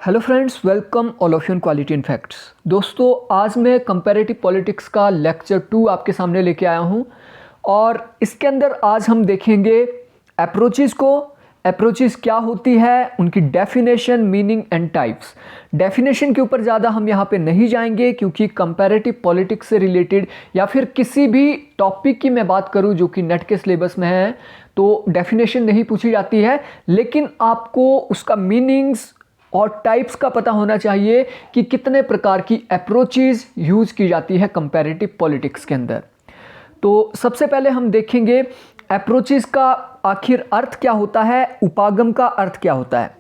Hello friends, welcome all of you in quality and facts. दोस्तों, आज मैं comparative politics का लेक्चर 2 आपके सामने लेके आया हूं और इसके अंदर आज हम देखेंगे अप्रोचेस को। अप्रोचेस क्या होती है, उनकी definition, meaning and types. Definition के ऊपर ज़्यादा हम यहाँ पे नहीं जाएंगे क्योंकि कंपैरेटिव पॉलिटिक्स से रिलेटेड या फिर किसी भी टॉपिक की मैं बात करूँ जो कि नेट के सिलेबस में है तो डेफिनेशन नहीं पूछी जाती है, लेकिन आपको उसका मीनिंग्स और टाइप्स का पता होना चाहिए कि कितने प्रकार की अप्रोचेस यूज की जाती है कंपैरेटिव पॉलिटिक्स के अंदर। तो सबसे पहले हम देखेंगे अप्रोचेस का आखिर अर्थ क्या होता है, उपागम का अर्थ क्या होता है।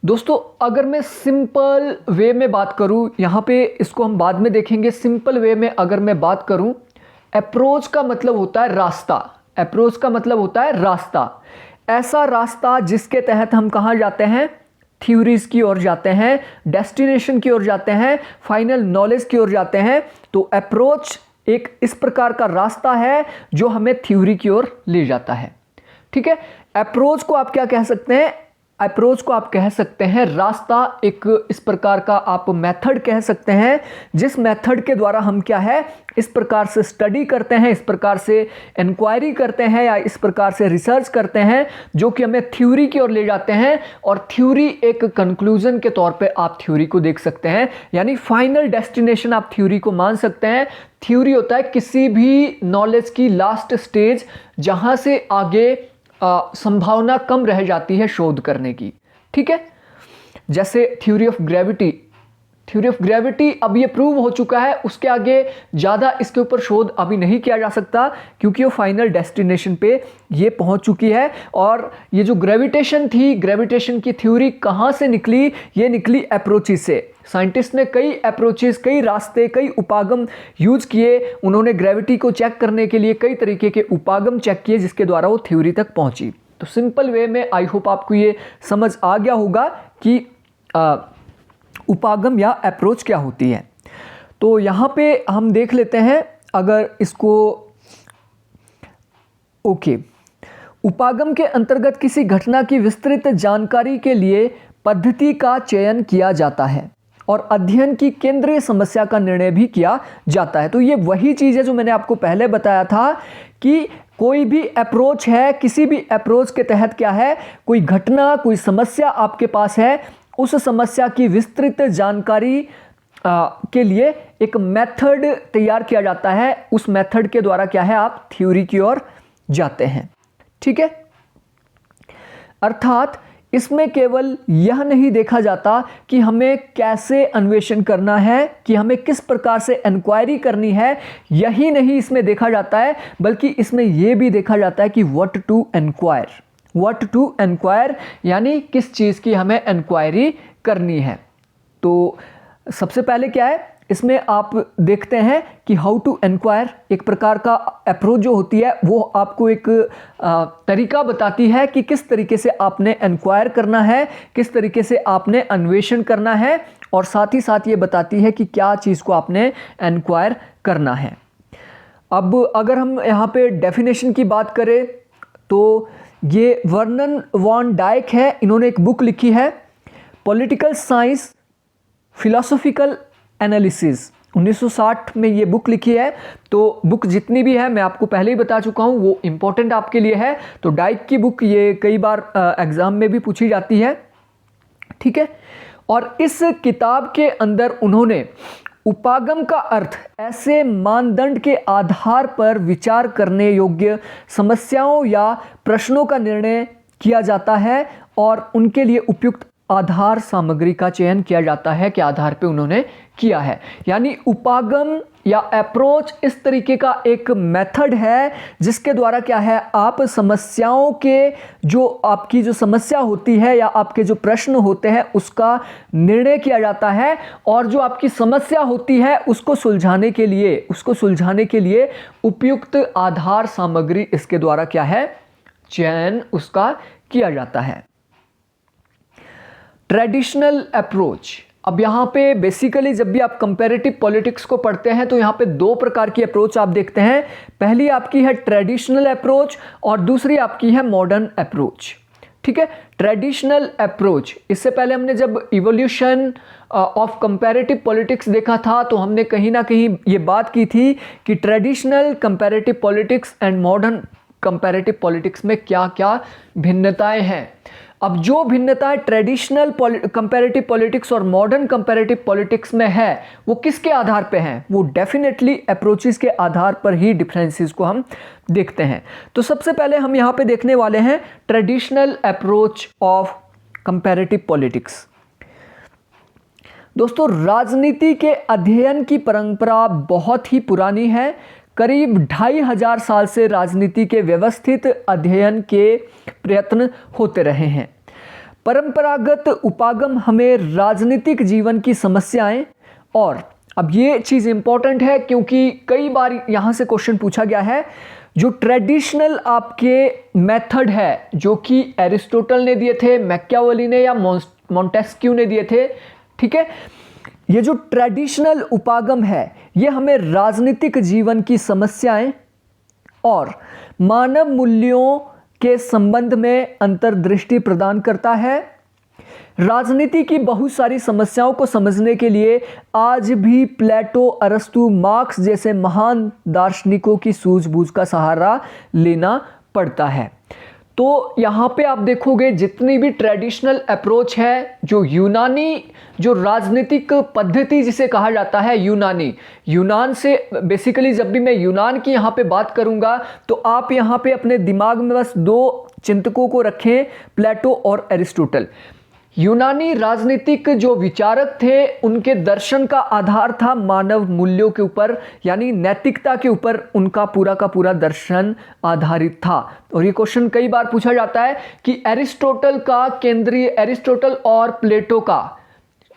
दोस्तों, अगर मैं सिंपल वे में बात करूं, यहाँ पे इसको हम बाद में देखेंगे। सिंपल वे में अगर मैं बात करूं, अप्रोच का मतलब होता है रास्ता। अप्रोच का मतलब होता है रास्ता, ऐसा रास्ता जिसके तहत हम कहाँ जाते हैं, थ्योरीज की ओर जाते हैं, डेस्टिनेशन की ओर जाते हैं, फाइनल नॉलेज की ओर जाते हैं। तो अप्रोच एक इस प्रकार का रास्ता है जो हमें थ्योरी की ओर ले जाता है। ठीक है, अप्रोच को आप क्या कह सकते हैं, अप्रोच को आप कह सकते हैं रास्ता, एक इस प्रकार का आप मेथड कह सकते हैं जिस मेथड के द्वारा हम क्या है, इस प्रकार से स्टडी करते हैं, इस प्रकार से इंक्वायरी करते हैं या इस प्रकार से रिसर्च करते हैं जो कि हमें थ्योरी की ओर ले जाते हैं। और थ्योरी एक कंक्लूजन के तौर पे आप थ्योरी को देख सकते हैं, यानी फाइनल डेस्टिनेशन आप थ्योरी को मान सकते हैं। थ्योरी होता है किसी भी नॉलेज की लास्ट स्टेज जहां से आगे संभावना कम रह जाती है शोध करने की। ठीक है, जैसे theory of gravity. Theory of gravity अब ये प्रूव हो चुका है, उसके आगे ज़्यादा इसके ऊपर शोध अभी नहीं किया जा सकता क्योंकि वो फाइनल डेस्टिनेशन पे ये पहुंच चुकी है। और ये जो ग्रेविटेशन थी, ग्रेविटेशन की थ्योरी कहाँ से निकली, ये निकली अप्रोचेस से। साइंटिस्ट ने कई अप्रोचेस, कई रास्ते, कई उपागम यूज किए। उन्होंने ग्रेविटी को चेक करने के लिए कई तरीके के उपागम चेक किए जिसके द्वारा वो थ्योरी तक पहुंची। तो सिंपल वे में आई होप आपको ये समझ आ गया होगा कि उपागम या अप्रोच क्या होती है। तो यहाँ पे हम देख लेते हैं, अगर इसको उपागम के अंतर्गत किसी घटना की विस्तृत जानकारी के लिए पद्धति का चयन किया जाता है और अध्ययन की केंद्रीय समस्या का निर्णय भी किया जाता है। तो ये वही चीज़ है जो मैंने आपको पहले बताया था कि कोई भी अप्रोच है, किसी भी अप्रोच के तहत क्या है, कोई घटना, कोई समस्या आपके पास है, उस समस्या की विस्तृत जानकारी के लिए एक मेथड तैयार किया जाता है। उस मेथड के द्वारा क्या है, आप थ्योरी की ओर जाते हैं। ठीक है, अर्थात इसमें केवल यह नहीं देखा जाता कि हमें कैसे अन्वेषण करना है, कि हमें किस प्रकार से इंक्वायरी करनी है, यही नहीं इसमें देखा जाता है, बल्कि इसमें यह भी देखा जाता है कि what to inquire. What to inquire यानी किस चीज़ की हमें इंक्वायरी करनी है। तो सबसे पहले क्या है, इसमें आप देखते हैं कि हाउ टू इंक्वायर एक प्रकार का अप्रोच जो होती है वो आपको एक तरीका बताती है कि किस तरीके से आपने इंक्वायर करना है, किस तरीके से आपने अन्वेषण करना है, और साथ ही साथ ये बताती है कि क्या चीज़ को आपने इंक्वायर करना है। अब अगर हम यहाँ पे डेफिनेशन की बात करें तो ये वर्नन वॉन डाइक है, इन्होंने एक बुक लिखी है पॉलिटिकल साइंस फिलोसॉफिकल एनालिसिस। 1960 में ये बुक लिखी है। तो बुक जितनी भी है मैं आपको पहले ही बता चुका हूँ, वो इम्पोर्टेंट आपके लिए है। तो डाइक की बुक ये कई बार एग्जाम में भी पूछी जाती है। ठीक है, और इस किताब के अंदर उन्होंने उपागम का अर्थ ऐसे मानदंड के आधार पर विचार करने योग्य समस्याओं या प्रश्नों का निर्णय किया जाता है और उनके लिए उपयुक्त आधार सामग्री का चयन किया जाता है के आधार पे उन्होंने किया है। यानी उपागम या अप्रोच इस तरीके का एक मेथड है जिसके द्वारा क्या है, आप समस्याओं के, जो आपकी जो समस्या होती है या आपके जो प्रश्न होते हैं उसका निर्णय किया जाता है, और जो आपकी समस्या होती है उसको सुलझाने के लिए उपयुक्त आधार सामग्री इसके द्वारा क्या है, चयन उसका किया जाता है। Traditional approach. अब यहाँ पे बेसिकली जब भी आप कंपैरेटिव पॉलिटिक्स को पढ़ते हैं तो यहाँ पे दो प्रकार की अप्रोच आप देखते हैं। पहली आपकी है ट्रेडिशनल अप्रोच और दूसरी आपकी है मॉडर्न अप्रोच। ठीक है, ट्रेडिशनल अप्रोच। इससे पहले हमने जब इवोल्यूशन ऑफ कंपैरेटिव पॉलिटिक्स देखा था तो हमने कहीं ना कहीं ये बात की थी कि traditional comparative politics and modern comparative politics में क्या क्या भिन्नताएं हैं। अब जो भिन्नताएं ट्रेडिशनल कंपैरेटिव पॉलिटिक्स और मॉडर्न कंपैरेटिव पॉलिटिक्स में है वो किसके आधार पे हैं? वो डेफिनेटली अप्रोचेस के आधार पर ही डिफरेंसेस को हम देखते हैं। तो सबसे पहले हम यहाँ पे देखने वाले हैं traditional approach of comparative politics. दोस्तों, राजनीति के अध्ययन की परंपरा बहुत ही पुरानी है। करीब 2500 साल से राजनीति के व्यवस्थित अध्ययन के प्रयत्न होते रहे हैं। परंपरागत उपागम हमें राजनीतिक जीवन की समस्याएं, और अब ये चीज़ इंपॉर्टेंट है क्योंकि कई बार यहाँ से क्वेश्चन पूछा गया है, जो ट्रेडिशनल आपके मेथड है जो कि एरिस्टोटल ने दिए थे, मैकियावेली ने या मॉन्टेस्क्यू ने दिए थे, ठीक है, ये जो ट्रेडिशनल उपागम है ये हमें राजनीतिक जीवन की समस्याएं और मानव मूल्यों के संबंध में अंतर्दृष्टि प्रदान करता है। राजनीति की बहुत सारी समस्याओं को समझने के लिए आज भी प्लेटो, अरस्तु, मार्क्स जैसे महान दार्शनिकों की सूझबूझ का सहारा लेना पड़ता है। तो यहाँ पे आप देखोगे जितनी भी ट्रेडिशनल अप्रोच है, जो यूनानी जो राजनीतिक पद्धति जिसे कहा जाता है, यूनान से बेसिकली जब भी मैं यूनान की यहाँ पे बात करूँगा तो आप यहाँ पे अपने दिमाग में बस दो चिंतकों को रखें, प्लेटो और एरिस्टोटल। यूनानी राजनीतिक जो विचारक थे उनके दर्शन का आधार था मानव मूल्यों के ऊपर, यानी नैतिकता के ऊपर उनका पूरा का पूरा दर्शन आधारित था। और ये क्वेश्चन कई बार पूछा जाता है कि एरिस्टोटल और प्लेटो का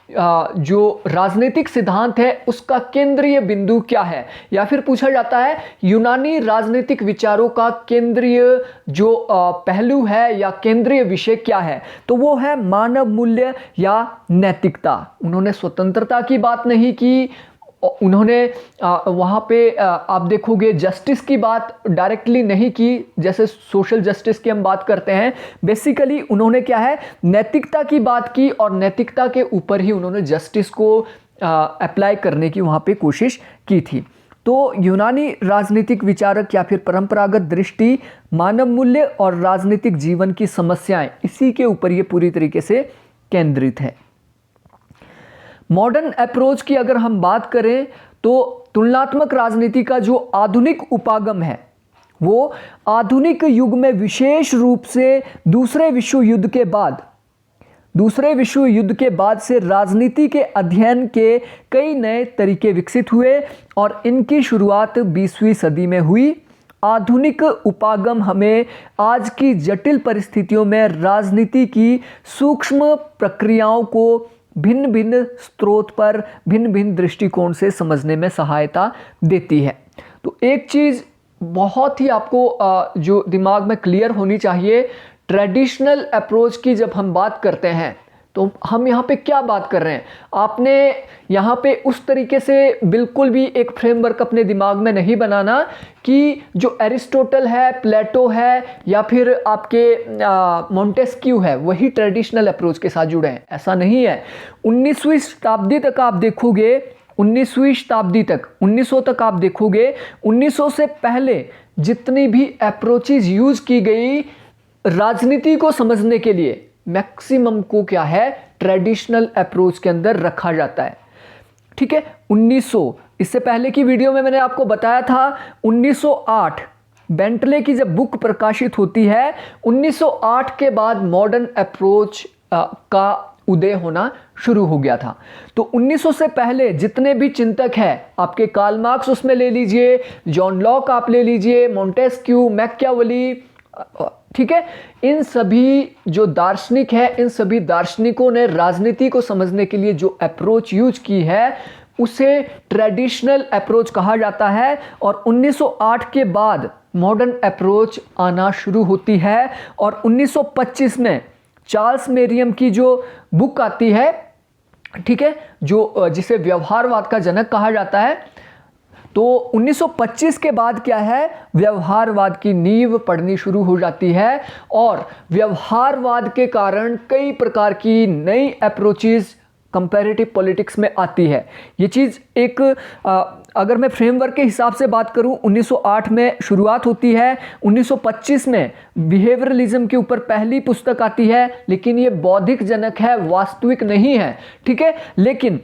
जो राजनीतिक सिद्धांत है उसका केंद्रीय बिंदु क्या है, या फिर पूछा जाता है यूनानी राजनीतिक विचारों का केंद्रीय जो पहलू है या केंद्रीय विषय क्या है, तो वो है मानव मूल्य या नैतिकता। उन्होंने स्वतंत्रता की बात नहीं की, उन्होंने वहाँ पे आप देखोगे जस्टिस की बात डायरेक्टली नहीं की, जैसे सोशल जस्टिस की हम बात करते हैं। बेसिकली उन्होंने क्या है, नैतिकता की बात की और नैतिकता के ऊपर ही उन्होंने जस्टिस को अप्लाई करने की वहाँ पे कोशिश की थी। तो यूनानी राजनीतिक विचारक या फिर परंपरागत दृष्टि मानव मूल्य और राजनीतिक जीवन की समस्याएं, इसी के ऊपर ये पूरी तरीके से केंद्रित है। मॉडर्न अप्रोच की अगर हम बात करें तो तुलनात्मक राजनीति का जो आधुनिक उपागम है वो आधुनिक युग में विशेष रूप से दूसरे विश्व युद्ध के बाद से राजनीति के अध्ययन के कई नए तरीके विकसित हुए और इनकी शुरुआत 20वीं सदी में हुई। आधुनिक उपागम हमें आज की जटिल परिस्थितियों में राजनीति की सूक्ष्म प्रक्रियाओं को भिन्न भिन्न स्रोत पर भिन्न भिन्न दृष्टिकोण से समझने में सहायता देती है। तो एक चीज़ बहुत ही आपको जो दिमाग में क्लियर होनी चाहिए, ट्रेडिशनल अप्रोच की जब हम बात करते हैं तो हम यहाँ पे क्या बात कर रहे हैं। आपने यहाँ पे उस तरीके से बिल्कुल भी एक फ्रेमवर्क अपने दिमाग में नहीं बनाना कि जो एरिस्टोटल है, प्लेटो है या फिर आपके मॉन्टेस्क्यू है वही ट्रेडिशनल अप्रोच के साथ जुड़े हैं, ऐसा नहीं है। 19वीं शताब्दी तक आप देखोगे, 19वीं शताब्दी तक 1900 तक आप देखोगे, 1900 से पहले जितनी भी अप्रोचेज यूज की गई राजनीति को समझने के लिए, मैक्सिमम को क्या है, ट्रेडिशनल अप्रोच के अंदर रखा जाता है। ठीक है, 1900, इससे पहले की वीडियो में मैंने आपको बताया था 1908 बेंटले की जब बुक प्रकाशित होती है, 1908 के बाद मॉडर्न अप्रोच का उदय होना शुरू हो गया था। तो 1900 से पहले जितने भी चिंतक हैं, आपके कार्ल मार्क्स उसमें ले लीजिए, जॉन लॉक आप ले लीजिए, मॉन्टेस्क्यू, मैकियावेली, ठीक है, इन सभी जो दार्शनिक है, इन सभी दार्शनिकों ने राजनीति को समझने के लिए जो अप्रोच यूज की है उसे ट्रेडिशनल अप्रोच कहा जाता है। और 1908 के बाद मॉडर्न अप्रोच आना शुरू होती है और 1925 में चार्ल्स मेरियम की जो बुक आती है, ठीक है, जो जिसे व्यवहारवाद का जनक कहा जाता है, तो 1925 के बाद क्या है, व्यवहारवाद की नींव पड़नी शुरू हो जाती है और व्यवहारवाद के कारण कई प्रकार की नई अप्रोचेस कंपैरेटिव पॉलिटिक्स में आती है। ये चीज़ एक अगर मैं फ्रेमवर्क के हिसाब से बात करूं, 1908 में शुरुआत होती है, 1925 में बिहेवियरलिज्म के ऊपर पहली पुस्तक आती है, लेकिन ये बौद्धिक जनक है, वास्तविक नहीं है, ठीक है। लेकिन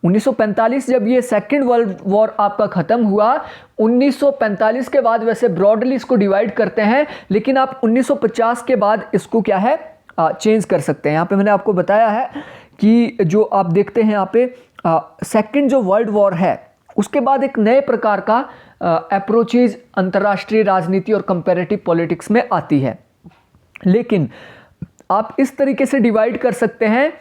1945 जब ये सेकेंड वर्ल्ड वॉर आपका ख़त्म हुआ, 1945 के बाद वैसे ब्रॉडली इसको डिवाइड करते हैं, लेकिन आप 1950 के बाद इसको क्या है चेंज कर सकते हैं। यहाँ पे मैंने आपको बताया है कि जो आप देखते हैं यहाँ पे सेकेंड जो वर्ल्ड वॉर है उसके बाद एक नए प्रकार का अप्रोचेज अंतर्राष्ट्रीय राजनीति और कंपैरेटिव पॉलिटिक्स में आती है। लेकिन आप इस तरीके से डिवाइड कर सकते हैं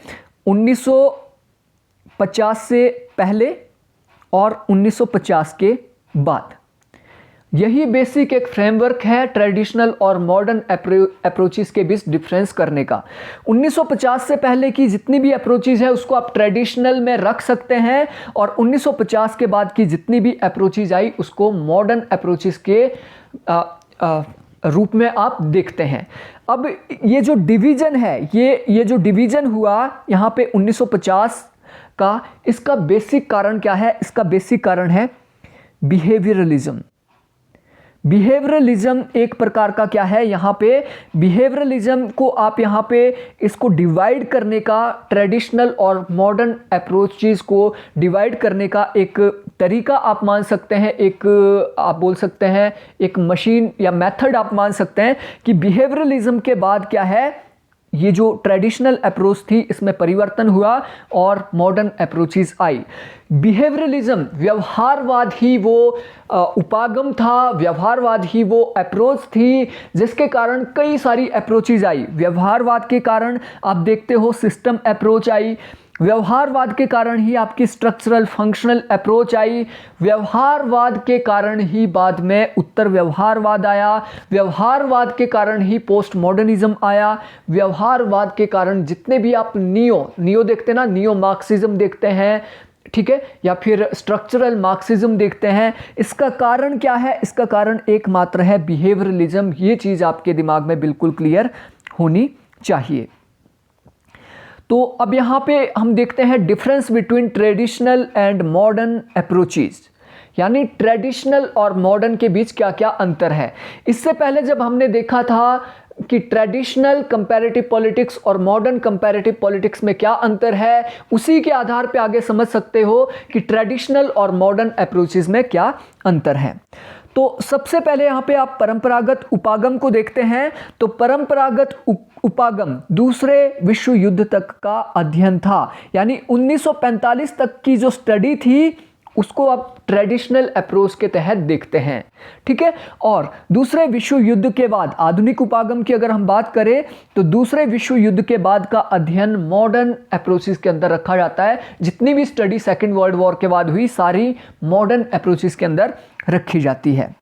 1950 से पहले और 1950 के बाद। यही बेसिक एक फ्रेमवर्क है ट्रेडिशनल और मॉडर्न अप्रोचेस के बीच डिफरेंस करने का। 1950 से पहले की जितनी भी अप्रोचेस है उसको आप ट्रेडिशनल में रख सकते हैं और 1950 के बाद की जितनी भी अप्रोचेस आई उसको मॉडर्न अप्रोचेस के रूप में आप देखते हैं। अब ये जो डिवीज़न है, ये जो डिवीज़न हुआ यहाँ पे 1950 का, इसका बेसिक कारण क्या है? इसका बेसिक कारण है बिहेवियरलिज्म। बिहेवियरलिज्म एक प्रकार का क्या है, यहाँ पे बिहेवियरलिज्म को आप यहाँ पे इसको डिवाइड करने का, ट्रेडिशनल और मॉडर्न अप्रोचेस को डिवाइड करने का एक तरीका आप मान सकते हैं, एक आप बोल सकते हैं एक मशीन या मेथड आप मान सकते हैं कि बिहेवियरलिज्म के बाद क्या है, ये जो ट्रेडिशनल अप्रोच थी इसमें परिवर्तन हुआ और मॉडर्न अप्रोचेस आई। बिहेवियरलिज्म व्यवहारवाद ही वो उपागम था, व्यवहारवाद ही वो अप्रोच थी जिसके कारण कई सारी अप्रोचेस आई। व्यवहारवाद के कारण आप देखते हो सिस्टम अप्रोच आई, व्यवहारवाद के कारण ही आपकी स्ट्रक्चरल फंक्शनल अप्रोच आई, व्यवहारवाद के कारण ही बाद में उत्तर व्यवहारवाद आया, व्यवहारवाद के कारण ही पोस्ट मॉडर्निज्म आया, व्यवहारवाद के कारण जितने भी आप नियो देखते ना, नियो मार्क्सिज्म देखते हैं, ठीक है, या फिर स्ट्रक्चरल मार्क्सिज्म देखते हैं, इसका कारण क्या है? इसका कारण एकमात्र है बिहेवियरलिज्म। ये चीज़ आपके दिमाग में बिल्कुल क्लियर होनी चाहिए। तो अब यहाँ पे हम देखते हैं difference between traditional and modern approaches, यानी ट्रेडिशनल और मॉडर्न के बीच क्या क्या अंतर है। इससे पहले जब हमने देखा था कि ट्रेडिशनल कंपैरेटिव पॉलिटिक्स और मॉडर्न कंपैरेटिव पॉलिटिक्स में क्या अंतर है, उसी के आधार पे आगे समझ सकते हो कि ट्रेडिशनल और मॉडर्न अप्रोचेस में क्या अंतर है। तो सबसे पहले यहाँ पे आप परंपरागत उपागम को देखते हैं। तो परंपरागत उपागम दूसरे विश्व युद्ध तक का अध्ययन था, यानी 1945 तक की जो स्टडी थी उसको आप ट्रेडिशनल अप्रोच के तहत देखते हैं, ठीक है। और दूसरे विश्व युद्ध के बाद आधुनिक उपागम की अगर हम बात करें तो दूसरे विश्व युद्ध के बाद का अध्ययन मॉडर्न अप्रोचेस के अंदर रखा जाता है। जितनी भी स्टडी सेकेंड वर्ल्ड वॉर के बाद हुई सारी मॉडर्न अप्रोचेस के अंदर रखी जाती है।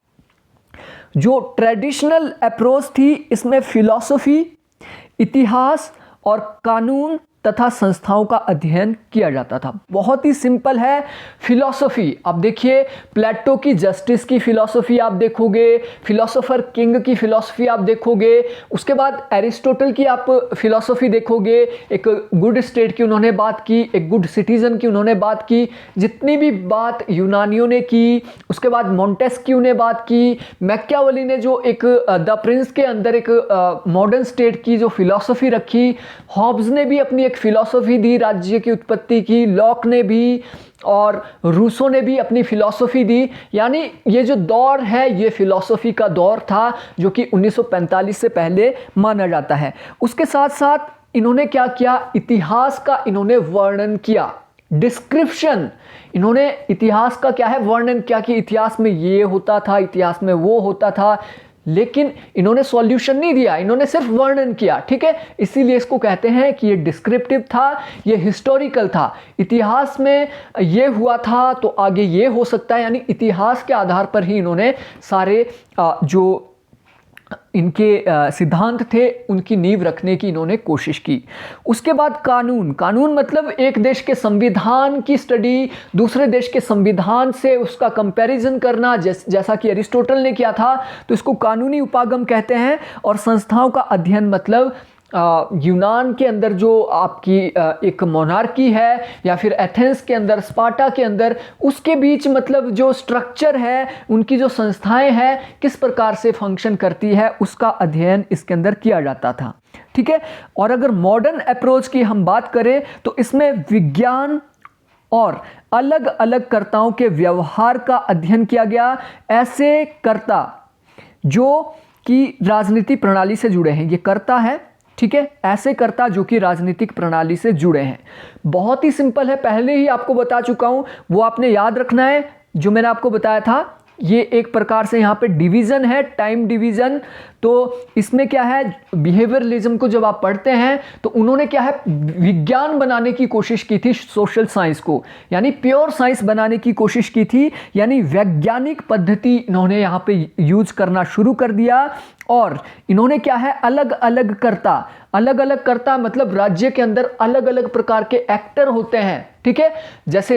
जो ट्रेडिशनल अप्रोच थी इसमें फिलॉसफी, इतिहास और कानून तथा संस्थाओं का अध्ययन किया जाता था। बहुत ही सिंपल है फिलॉसफी। आप देखिए प्लेटो की जस्टिस की फिलॉसफी आप देखोगे, फिलॉसफर किंग की फिलॉसफी आप देखोगे, उसके बाद एरिस्टोटल की आप फिलॉसफी देखोगे। एक गुड स्टेट की उन्होंने बात की, एक गुड सिटीजन की उन्होंने बात की, जितनी भी बात यूनानियों ने की, उसके बाद मोंटेस्क्यू ने बात की, मैकियावेली ने जो एक द प्रिंस के अंदर एक मॉडर्न स्टेट की जो फिलॉसफी रखी, हॉब्स ने भी अपनी फिलॉसफी दी राज्य की उत्पत्ति की, लॉक ने भी और रूसो ने भी अपनी फिलॉसफी दी। यानी ये जो दौर है ये फिलॉसफी का दौर था जो कि 1945 से पहले माना जाता है। उसके साथ साथ इन्होंने क्या किया, इतिहास का इन्होंने वर्णन किया, डिस्क्रिप्शन। इन्होंने इतिहास का क्या है वर्णन किया कि इतिहास में ये होता था, इतिहास में वो होता था, लेकिन इन्होंने सॉल्यूशन नहीं दिया, इन्होंने सिर्फ वर्णन किया, ठीक है। इसीलिए इसको कहते हैं कि ये डिस्क्रिप्टिव था, ये हिस्टोरिकल था। इतिहास में ये हुआ था तो आगे ये हो सकता है, यानी इतिहास के आधार पर ही इन्होंने सारे जो इनके सिद्धांत थे, उनकी नींव रखने की इन्होंने कोशिश की। उसके बाद कानून। कानून मतलब एक देश के संविधान की स्टडी, दूसरे देश के संविधान से उसका कंपैरिजन करना, जैसा कि अरिस्टोटल ने किया था, तो इसको कानूनी उपागम कहते हैं। और संस्थाओं का अध्ययन मतलब यूनान के अंदर जो आपकी एक मोनार्की है, या फिर एथेंस के अंदर, स्पार्टा के अंदर, उसके बीच मतलब जो स्ट्रक्चर है, उनकी जो संस्थाएं हैं किस प्रकार से फंक्शन करती है, उसका अध्ययन इसके अंदर किया जाता था। ठीक है। और अगर मॉडर्न अप्रोच की हम बात करें तो इसमें विज्ञान और अलग अलग कर्ताओं के व्यवहार का अध्ययन किया गया। ऐसे कर्ता जो कि राजनीतिक प्रणाली से जुड़े हैं, ये कर्ता है, ठीक है, ऐसे कर्ता जो कि राजनीतिक प्रणाली से जुड़े हैं। बहुत ही सिंपल है, पहले ही आपको बता चुका हूं, वो आपने याद रखना है जो मैंने आपको बताया था। ये एक प्रकार से यहाँ पे डिवीज़न है, टाइम डिवीज़न। तो इसमें क्या है, बिहेवियरलिज्म को जब आप पढ़ते हैं तो उन्होंने क्या है, विज्ञान बनाने की कोशिश की थी सोशल साइंस को, यानी प्योर साइंस बनाने की कोशिश की थी, यानी वैज्ञानिक पद्धति इन्होंने यहाँ पे यूज करना शुरू कर दिया। और इन्होंने क्या है, अलग अलग कर्ता मतलब राज्य के अंदर अलग अलग प्रकार के एक्टर होते हैं। ठीक है, जैसे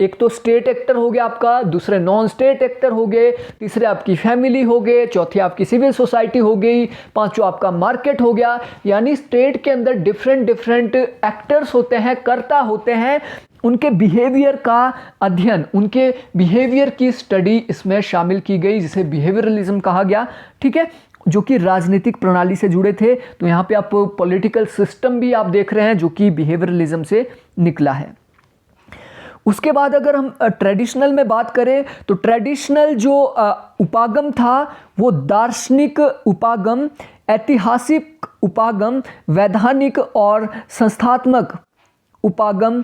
एक तो स्टेट एक्टर हो गया आपका, दूसरे नॉन स्टेट एक्टर हो गए, तीसरे आपकी फैमिली हो गए, चौथी आपकी सिविल सोसाइटी हो गई, पांचवा आपका मार्केट हो गया। यानी स्टेट के अंदर डिफरेंट एक्टर्स होते हैं, कर्ता होते हैं, उनके बिहेवियर का अध्ययन, उनके बिहेवियर की स्टडी इसमें शामिल की गई, जिसे बिहेवियरलिज्म कहा गया। ठीक है, जो कि राजनीतिक प्रणाली से जुड़े थे। तो यहाँ पे आप पॉलिटिकल सिस्टम भी आप देख रहे हैं जो कि बिहेवियरलिज्म से निकला है। उसके बाद अगर हम ट्रेडिशनल में बात करें तो ट्रेडिशनल जो उपागम था वो दार्शनिक उपागम, ऐतिहासिक उपागम, वैधानिक और संस्थात्मक उपागम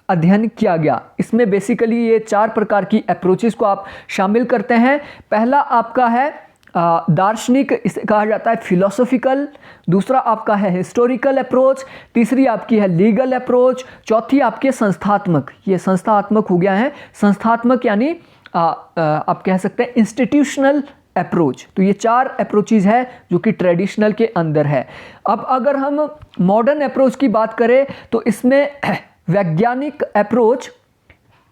अध्ययन किया गया। इसमें बेसिकली ये 4 प्रकार की अप्रोचेस को आप शामिल करते हैं। पहला आपका है दार्शनिक, इसे कहा जाता है फिलोसॉफिकल। दूसरा आपका है हिस्टोरिकल अप्रोच। तीसरी आपकी है लीगल अप्रोच। चौथी आपके संस्थात्मक, ये संस्थात्मक हो गया है, संस्थात्मक यानी आप कह सकते हैं इंस्टीट्यूशनल अप्रोच। तो ये 4 अप्रोचेज है जो कि ट्रेडिशनल के अंदर है। अब अगर हम मॉडर्न अप्रोच की बात करें तो इसमें वैज्ञानिक अप्रोच,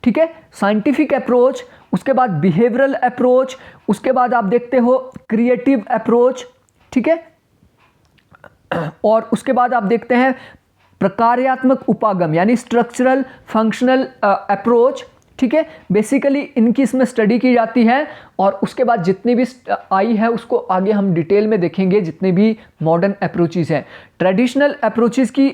ठीक है, साइंटिफिक अप्रोच, उसके बाद बिहेवियरल अप्रोच, उसके बाद आप देखते हो क्रिएटिव अप्रोच, ठीक है, और उसके बाद आप देखते हैं प्रकार्यात्मक उपागम यानी स्ट्रक्चरल फंक्शनल अप्रोच। ठीक है, बेसिकली इनकी इसमें स्टडी की जाती है। और उसके बाद जितनी भी आई है उसको आगे हम डिटेल में देखेंगे, जितने भी मॉडर्न अप्रोचेस हैं। ट्रेडिशनल अप्रोचेस की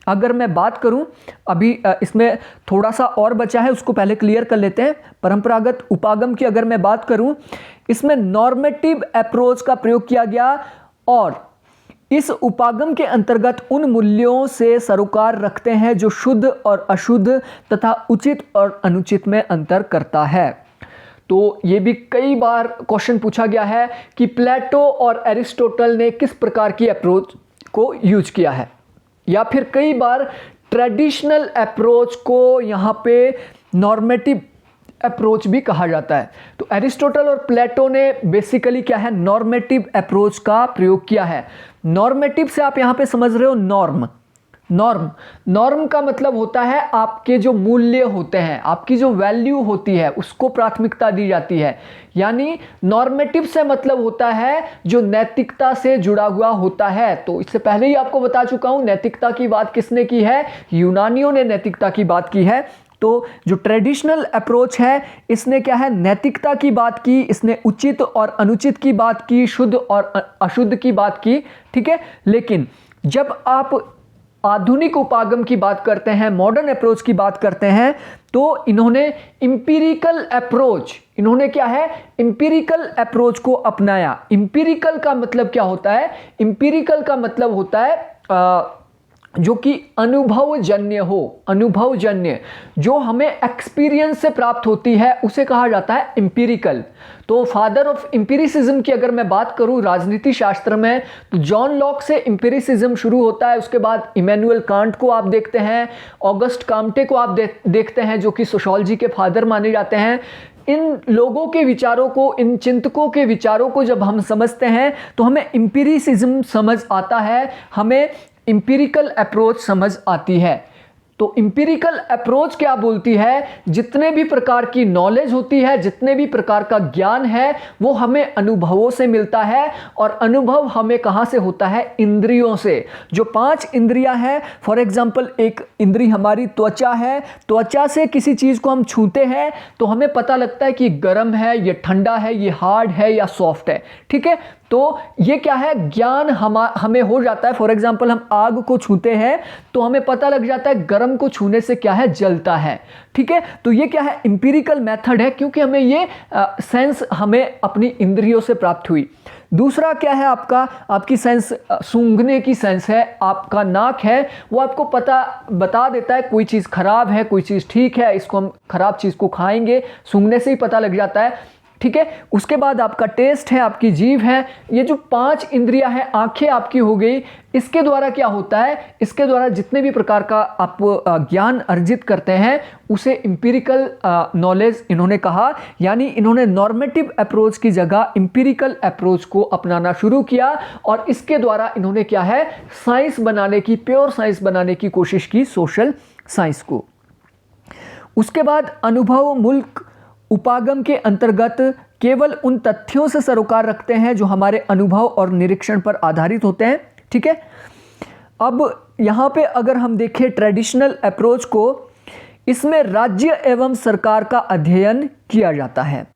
अगर मैं बात करूं, अभी इसमें थोड़ा सा और बचा है, उसको पहले क्लियर कर लेते हैं। परंपरागत उपागम की अगर मैं बात करूं, इसमें नॉर्मेटिव अप्रोच का प्रयोग किया गया और इस उपागम के अंतर्गत उन मूल्यों से सरोकार रखते हैं जो शुद्ध और अशुद्ध तथा उचित और अनुचित में अंतर करता है। तो ये भी कई बार क्वेश्चन पूछा गया है कि प्लेटो और एरिस्टोटल ने किस प्रकार की अप्रोच को यूज किया है, या फिर कई बार ट्रेडिशनल अप्रोच को यहाँ पे नॉर्मेटिव अप्रोच भी कहा जाता है। तो एरिस्टोटल और प्लेटो ने बेसिकली क्या है, नॉर्मेटिव अप्रोच का प्रयोग किया है। नॉर्मेटिव से आप यहाँ पे समझ रहे हो नॉर्म का मतलब होता है आपके जो मूल्य होते हैं, आपकी जो वैल्यू होती है उसको प्राथमिकता दी जाती है। यानी नॉर्मेटिव से मतलब होता है जो नैतिकता से जुड़ा हुआ होता है। तो इससे पहले ही आपको बता चुका हूं नैतिकता की बात किसने की है, यूनानियों ने नैतिकता की बात की है। तो जो ट्रेडिशनल अप्रोच है इसने क्या है, नैतिकता की बात की, इसने उचित और अनुचित की बात की, शुद्ध और अशुद्ध की बात की। ठीक है, लेकिन जब आप आधुनिक उपागम की बात करते हैं, मॉडर्न अप्रोच की बात करते हैं, तो इन्होंने इंपीरिकल अप्रोच, इन्होंने क्या है, इंपीरिकल अप्रोच को अपनाया। इंपीरिकल का मतलब क्या होता है, इंपीरिकल का मतलब होता है जो कि अनुभवजन्य हो, अनुभवजन्य, जो हमें एक्सपीरियंस से प्राप्त होती है उसे कहा जाता है इंपीरिकल। तो फादर ऑफ इंपीरिसिज्म की अगर मैं बात करूं राजनीति शास्त्र में, तो जॉन लॉक से इंपीरिसिज्म शुरू होता है। उसके बाद इमैनुअल कांट को आप देखते हैं, ऑगस्ट काम्टे को आप देखते हैं जो कि सोशियोलॉजी के फादर माने जाते हैं। इन लोगों के विचारों को, इन चिंतकों के विचारों को जब हम समझते हैं तो हमें एम्पिरिसिज्म समझ आता है, हमें एम्पिरिकल अप्रोच समझ आती है। तो एम्पिरिकल अप्रोच क्या बोलती है, जितने भी प्रकार की नॉलेज होती है, जितने भी प्रकार का ज्ञान है, वो हमें अनुभवों से मिलता है। और अनुभव हमें कहाँ से होता है, इंद्रियों से। जो 5 इंद्रियां हैं, फॉर एग्जाम्पल एक इंद्री हमारी त्वचा है, त्वचा से किसी चीज़ को हम छूते हैं तो हमें पता लगता है कि गर्म है, ये ठंडा है, ये हार्ड है या सॉफ्ट है, ठीक है। तो ये क्या है, ज्ञान हमें हो जाता है। फॉर एग्जाम्पल हम आग को छूते हैं तो हमें पता लग जाता है गर्म को छूने से क्या है, जलता है, ठीक है। तो ये क्या है, एम्पिरिकल मेथड है, क्योंकि हमें ये सेंस हमें अपनी इंद्रियों से प्राप्त हुई। दूसरा क्या है आपकी सेंस, सूंघने की सेंस है। आपका नाक है, वो आपको बता देता है कोई चीज़ खराब है, कोई चीज़ ठीक है, इसको हम खराब चीज़ को खाएंगे, सूंघने से ही पता लग जाता है, ठीक है। उसके बाद आपका टेस्ट है, आपकी जीभ है। ये जो 5 इंद्रियां हैं, आंखें आपकी हो गई, इसके द्वारा क्या होता है, इसके द्वारा जितने भी प्रकार का आप ज्ञान अर्जित करते हैं उसे एम्पिरिकल नॉलेज इन्होंने कहा। यानी इन्होंने नॉर्मेटिव अप्रोच की जगह एम्पिरिकल अप्रोच को अपनाना शुरू किया और इसके द्वारा इन्होंने क्या है, साइंस बनाने की, प्योर साइंस बनाने की कोशिश की, सोशल साइंस को। उसके बाद अनुभव मूलक उपागम के अंतर्गत केवल उन तथ्यों से सरोकार रखते हैं जो हमारे अनुभव और निरीक्षण पर आधारित होते हैं, ठीक है। अब यहाँ पे अगर हम देखें ट्रेडिशनल अप्रोच को, इसमें राज्य एवं सरकार का अध्ययन किया जाता है।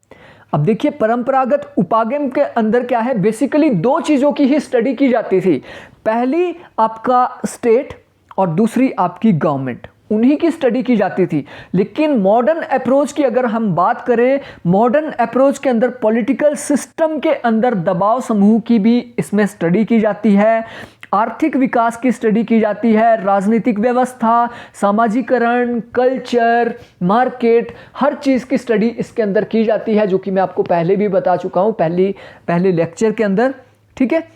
अब देखिए परंपरागत उपागम के अंदर क्या है, बेसिकली 2 चीज़ों की ही स्टडी की जाती थी। पहली आपका स्टेट और दूसरी आपकी गवर्नमेंट, उन्हीं की स्टडी की जाती थी। लेकिन मॉडर्न अप्रोच की अगर हम बात करें, मॉडर्न अप्रोच के अंदर पॉलिटिकल सिस्टम के अंदर दबाव समूह की भी इसमें स्टडी की जाती है, आर्थिक विकास की स्टडी की जाती है, राजनीतिक व्यवस्था, सामाजिकरण, कल्चर, मार्केट, हर चीज़ की स्टडी इसके अंदर की जाती है, जो कि मैं आपको पहले भी बता चुका हूँ पहले लेक्चर के अंदर, ठीक है।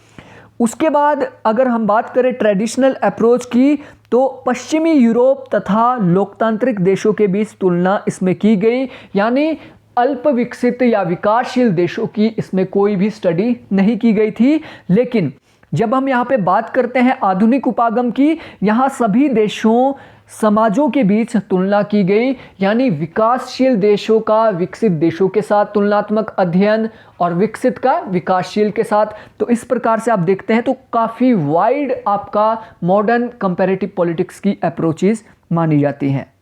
उसके बाद अगर हम बात करें ट्रेडिशनल अप्रोच की, तो पश्चिमी यूरोप तथा लोकतांत्रिक देशों के बीच तुलना इसमें की गई। यानी अल्प विकसित या विकासशील देशों की इसमें कोई भी स्टडी नहीं की गई थी। लेकिन जब हम यहाँ पे बात करते हैं आधुनिक उपागम की, यहाँ सभी देशों समाजों के बीच तुलना की गई। यानी विकासशील देशों का विकसित देशों के साथ तुलनात्मक अध्ययन और विकसित का विकासशील के साथ। तो इस प्रकार से आप देखते हैं तो काफ़ी वाइड आपका मॉडर्न कंपैरेटिव पॉलिटिक्स की अप्रोचेस मानी जाती हैं।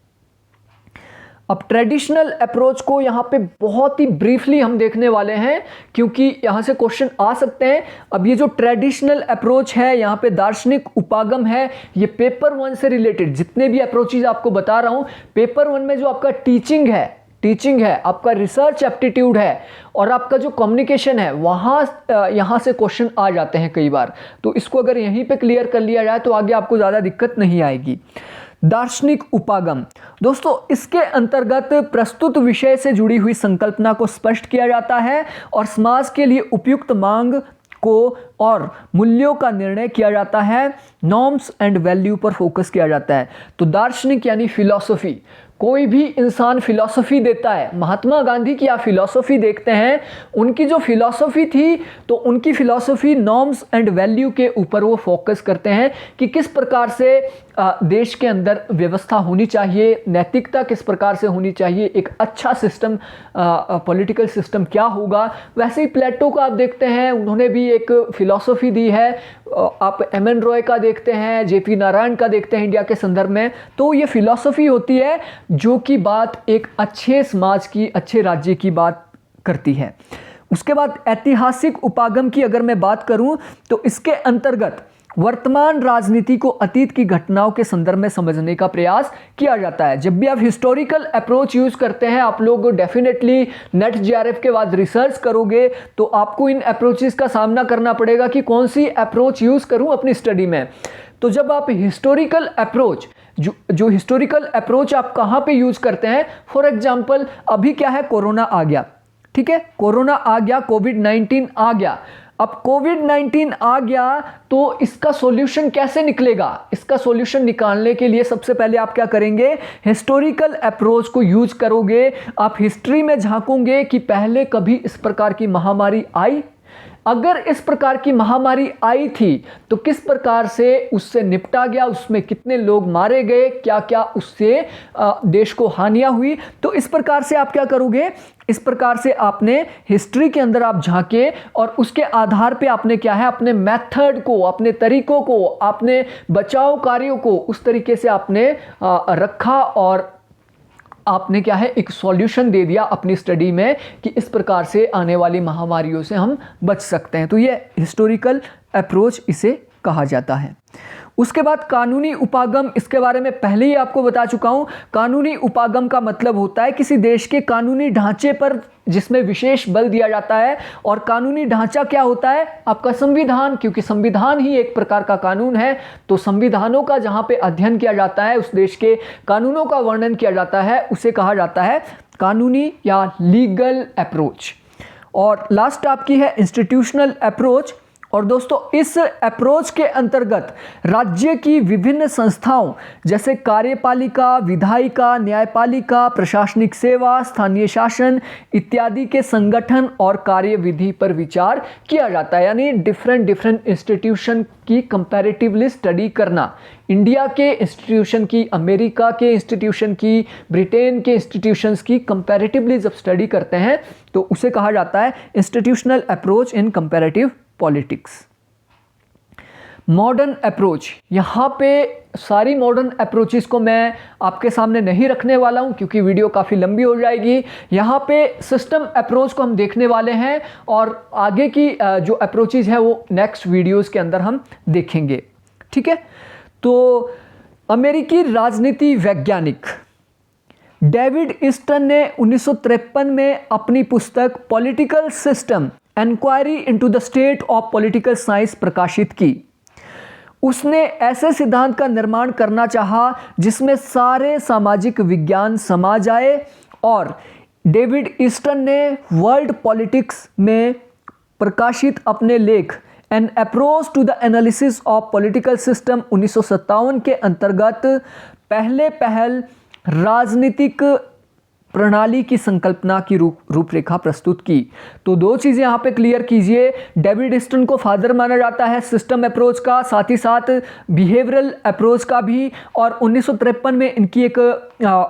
अब ट्रेडिशनल अप्रोच को यहाँ पे बहुत ही ब्रीफली हम देखने वाले हैं, क्योंकि यहाँ से क्वेश्चन आ सकते हैं। अब ये जो ट्रेडिशनल अप्रोच है, यहाँ पे दार्शनिक उपागम है, ये पेपर 1 से रिलेटेड जितने भी अप्रोचेज आपको बता रहा हूँ, पेपर 1 में जो आपका टीचिंग है, आपका रिसर्च एप्टीट्यूड है और आपका जो कम्युनिकेशन है, यहाँ से क्वेश्चन आ जाते हैं कई बार। तो इसको अगर यहीं पे क्लियर कर लिया जाए तो आगे आपको ज़्यादा दिक्कत नहीं आएगी। दार्शनिक उपागम, दोस्तों इसके अंतर्गत प्रस्तुत विषय से जुड़ी हुई संकल्पना को स्पष्ट किया जाता है और समाज के लिए उपयुक्त मांग को और मूल्यों का निर्णय किया जाता है। नॉर्म्स एंड वैल्यू पर फोकस किया जाता है। तो दार्शनिक यानी फिलॉसफी, कोई भी इंसान फिलॉसफी देता है। महात्मा गांधी की आप फिलॉसफी देखते हैं, उनकी जो फिलॉसफी थी तो उनकी फिलॉसफी नॉर्म्स एंड वैल्यू के ऊपर वो फोकस करते हैं कि किस प्रकार से देश के अंदर व्यवस्था होनी चाहिए, नैतिकता किस प्रकार से होनी चाहिए, एक अच्छा सिस्टम, पॉलिटिकल सिस्टम क्या होगा। वैसे ही प्लेटो का आप देखते हैं, उन्होंने भी एक फिलॉसफी दी है। आप एम.एन. रॉय का देखते हैं, जे.पी. नारायण का देखते हैं इंडिया के संदर्भ में। तो ये फिलॉसफी होती है जो कि बात एक अच्छे समाज की, अच्छे राज्य की बात करती है। उसके बाद ऐतिहासिक उपागम की अगर मैं बात करूं तो इसके अंतर्गत वर्तमान राजनीति को अतीत की घटनाओं के संदर्भ में समझने का प्रयास किया जाता है। जब भी आप हिस्टोरिकल अप्रोच यूज करते हैं, आप लोग डेफिनेटली नेट जेआरएफ के बाद रिसर्च करोगे तो आपको इन अप्रोचेस का सामना करना पड़ेगा कि कौन सी अप्रोच यूज करूं अपनी स्टडी में। तो जब आप हिस्टोरिकल अप्रोच, जो हिस्टोरिकल अप्रोच आप कहाँ पे यूज करते हैं, फॉर एग्जाम्पल अभी क्या है, कोरोना आ गया, ठीक है, कोरोना आ गया, कोविड-19 आ गया। अब कोविड-19 आ गया तो इसका सॉल्यूशन कैसे निकलेगा? इसका सॉल्यूशन निकालने के लिए सबसे पहले आप क्या करेंगे? हिस्टोरिकल अप्रोच को यूज करोगे। आप हिस्ट्री में झांकोगे कि पहले कभी इस प्रकार की महामारी आई, अगर इस प्रकार की महामारी आई थी तो किस प्रकार से उससे निपटा गया, उसमें कितने लोग मारे गए, क्या क्या उससे देश को हानियां हुई। तो इस प्रकार से आप क्या करोगे? इस प्रकार से आपने हिस्ट्री के अंदर आप झांके और उसके आधार पे आपने क्या है, अपने मेथड को, अपने तरीकों को, अपने बचाव कार्यों को उस तरीके से आपने रखा और आपने क्या है, एक सॉल्यूशन दे दिया अपनी स्टडी में कि इस प्रकार से आने वाली महामारियों से हम बच सकते हैं। तो ये हिस्टोरिकल अप्रोच इसे कहा जाता है। उसके बाद कानूनी उपागम, इसके बारे में पहले ही आपको बता चुका हूं। कानूनी उपागम का मतलब होता है किसी देश के कानूनी ढांचे पर जिसमें विशेष बल दिया जाता है। और कानूनी ढांचा क्या होता है? आपका संविधान, क्योंकि संविधान ही एक प्रकार का कानून है। तो संविधानों का जहां पे अध्ययन किया जाता है, उस देश के कानूनों का वर्णन किया जाता है, उसे कहा जाता है कानूनी या लीगल अप्रोच। और लास्ट आपकी है इंस्टीट्यूशनल अप्रोच। और दोस्तों इस अप्रोच के अंतर्गत राज्य की विभिन्न संस्थाओं जैसे कार्यपालिका, विधायिका, न्यायपालिका, प्रशासनिक सेवा, स्थानीय शासन इत्यादि के संगठन और कार्यविधि पर विचार किया जाता है। यानी डिफरेंट इंस्टीट्यूशन की कंपैरेटिवली स्टडी करना, इंडिया के इंस्टीट्यूशन की, अमेरिका के इंस्टीट्यूशन की, ब्रिटेन के इंस्टीट्यूशंस की कंपैरेटिवली जब स्टडी करते हैं तो उसे कहा जाता है institutional approach in comparative politics. Modern approach, यहां पे सारी मॉडर्न अप्रोचेस को मैं आपके सामने नहीं रखने वाला हूं क्योंकि वीडियो काफ़ी लंबी हो जाएगी। यहां पे सिस्टम अप्रोच को हम देखने वाले हैं और आगे की जो अप्रोचेस है वो नेक्स्ट वीडियोस के अंदर हम देखेंगे। ठीक है, तो अमेरिकी राजनीति वैज्ञानिक डेविड ईस्टन ने 1953 में अपनी पुस्तक political system inquiry into the state of political science प्रकाशित की। उसने ऐसे सिद्धांत का निर्माण करना चाहा जिसमें सारे सामाजिक विज्ञान समा जाए और डेविड ईस्टन ने वर्ल्ड पॉलिटिक्स में प्रकाशित अपने लेख an approach to the analysis of political system 1957 के अंतर्गत पहल राजनीतिक प्रणाली की संकल्पना की रूपरेखा प्रस्तुत की। तो दो चीज़ें यहाँ पे क्लियर कीजिए, डेविड ईस्टन को फादर माना जाता है सिस्टम अप्रोच का, साथ ही साथ बिहेवियरल अप्रोच का भी। और 1953 में इनकी एक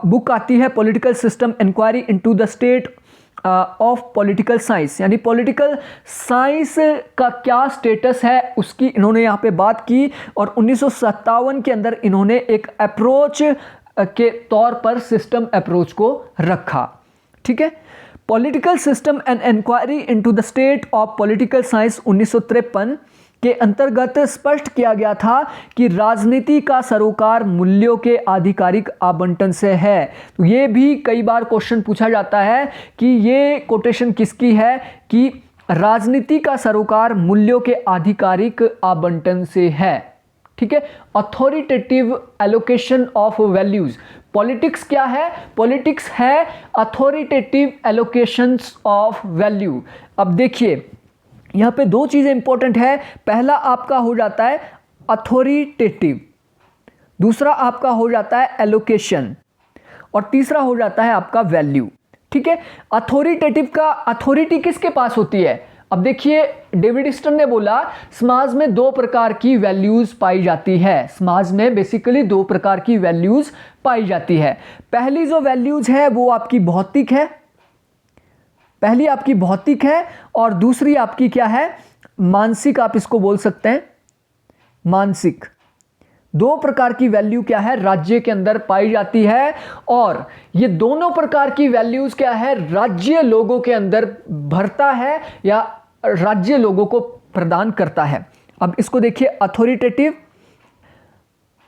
बुक आती है political system inquiry into the state of political science, यानी पॉलिटिकल साइंस का क्या स्टेटस है उसकी इन्होंने यहाँ पे बात की। और 1957 के अंदर इन्होंने एक अप्रोच के तौर पर सिस्टम अप्रोच को रखा। ठीक है, political system and inquiry into the state of political science 1953 के अंतर्गत स्पष्ट किया गया था कि राजनीति का सरोकार मूल्यों के आधिकारिक आवंटन से है। तो ये भी कई बार क्वेश्चन पूछा जाता है कि ये कोटेशन किसकी है कि राजनीति का सरोकार मूल्यों के आधिकारिक आवंटन से है। ठीक है, authoritative allocation of values. Politics क्या है? पॉलिटिक्स है अथॉरिटेटिव एलोकेशंस ऑफ वैल्यू। अब देखिए यहां पे दो चीजें इंपॉर्टेंट है। पहला आपका हो जाता है अथॉरिटेटिव, दूसरा आपका हो जाता है एलोकेशन और तीसरा हो जाता है आपका वैल्यू। ठीक है, अथॉरिटेटिव का अथॉरिटी किसके पास होती है? अब देखिए डेविड ईस्टन ने बोला समाज में दो प्रकार की वैल्यूज पाई जाती है। समाज में बेसिकली दो प्रकार की वैल्यूज पाई जाती है। पहली जो वैल्यूज है वो आपकी भौतिक है, पहली आपकी भौतिक है और दूसरी आपकी क्या है? मानसिक, आप इसको बोल सकते हैं मानसिक। दो प्रकार की वैल्यू क्या है? राज्य के अंदर पाई जाती है और ये दोनों प्रकार की वैल्यूज क्या है? राज्य लोगों के अंदर भरता है या राज्य लोगों को प्रदान करता है। अब इसको देखिए,